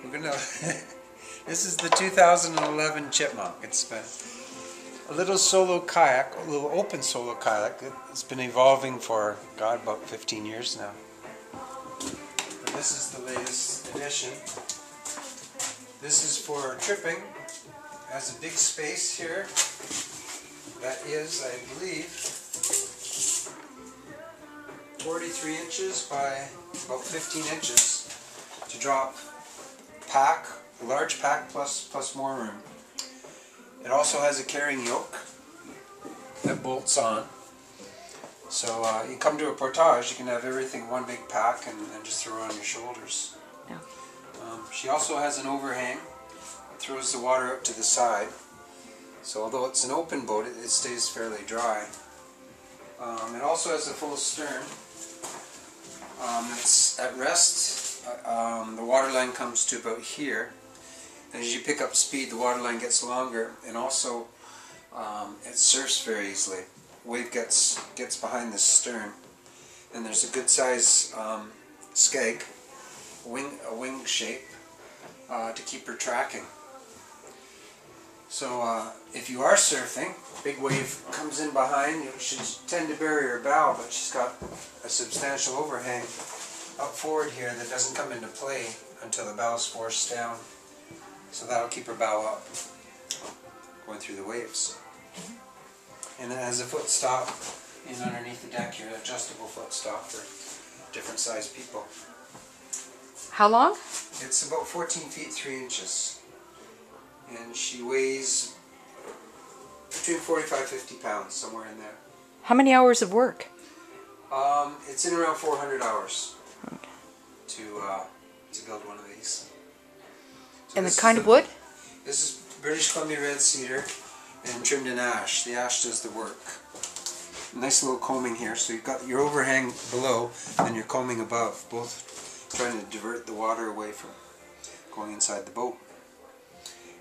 We're gonna. This is the 2011 Chipmunk. It's been a little solo kayak, a little open solo kayak. It's been evolving for about 15 years now. But this is the latest edition. This is for tripping. It has a big space here. That is, I believe, 43 inches by about 15 inches to drop pack, a large pack plus more room. It also has a carrying yoke that bolts on. So you come to a portage, you can have everything one big pack and just throw it on your shoulders. Yeah. She also has an overhang that throws the water out to the side. So although it's an open boat, it stays fairly dry. It also has a full stern. It's at rest. The water line comes to about here. And as you pick up speed, the water line gets longer, and also it surfs very easily. Wave gets behind the stern, and there's a good size skeg, a wing shape, to keep her tracking. So if you are surfing, big wave comes in behind, you should tend to bury her bow, but she's got a substantial overhang up forward here that doesn't come into play until the bow is forced down. So that'll keep her bow up, going through the waves. And it has a foot stop in underneath the deck here, an adjustable foot stop for different sized people. How long? It's about 14 feet 3 inches. And she weighs between 45 and 50 pounds, somewhere in there. How many hours of work? It's in around 400 hours to build one of these. So and the kind of wood? This is British Columbia red cedar and trimmed in ash. The ash does the work. Nice little combing here, so you've got your overhang below and your combing above, both trying to divert the water away from going inside the boat.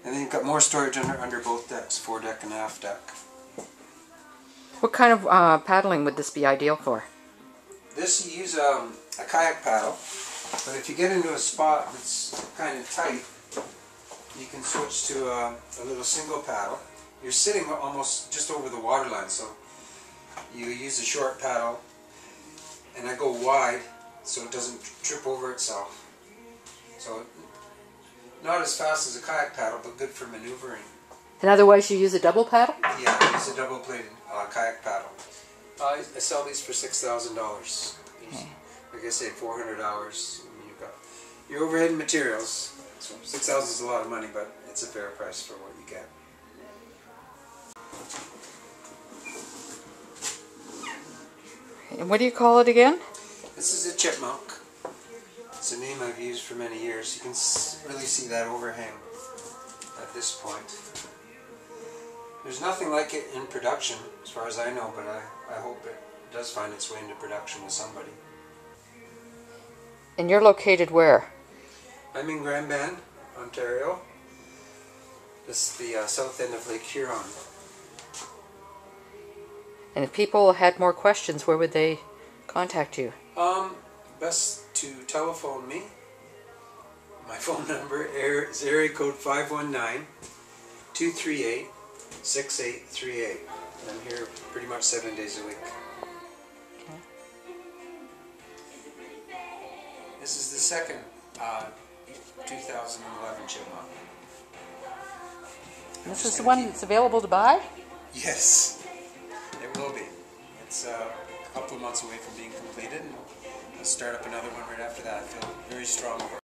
And then you've got more storage under both decks, foredeck and aft deck. What kind of paddling would this be ideal for? This, you use a kayak paddle, but if you get into a spot that's kind of tight, you can switch to a little single paddle. You're sitting almost just over the water line, so you use a short paddle, and I go wide so it doesn't trip over itself. So not as fast as a kayak paddle, but good for maneuvering. And otherwise you use a double paddle? Yeah, I use a double-bladed kayak paddle. I sell these for $6,000. Okay. Like I say, 400 hours. And you've got your overhead and materials. So $6,000 is a lot of money, but it's a fair price for what you get. And what do you call it again? This is a Chipmunk. It's a name I've used for many years. You can really see that overhang at this point. There's nothing like it in production, as far as I know, but I hope it does find its way into production with somebody. And you're located where? I'm in Grand Bend, Ontario. This is the south end of Lake Huron. And if people had more questions, where would they contact you? Best to telephone me. My phone number is area code 519-238-6838. I'm here pretty much 7 days a week. Okay. This is the second 2011 Chipmunk. This is the one that's available to buy? Yes, it will be. It's a couple of months away from being completed, and I'll start up another one right after that. I feel very strong about it.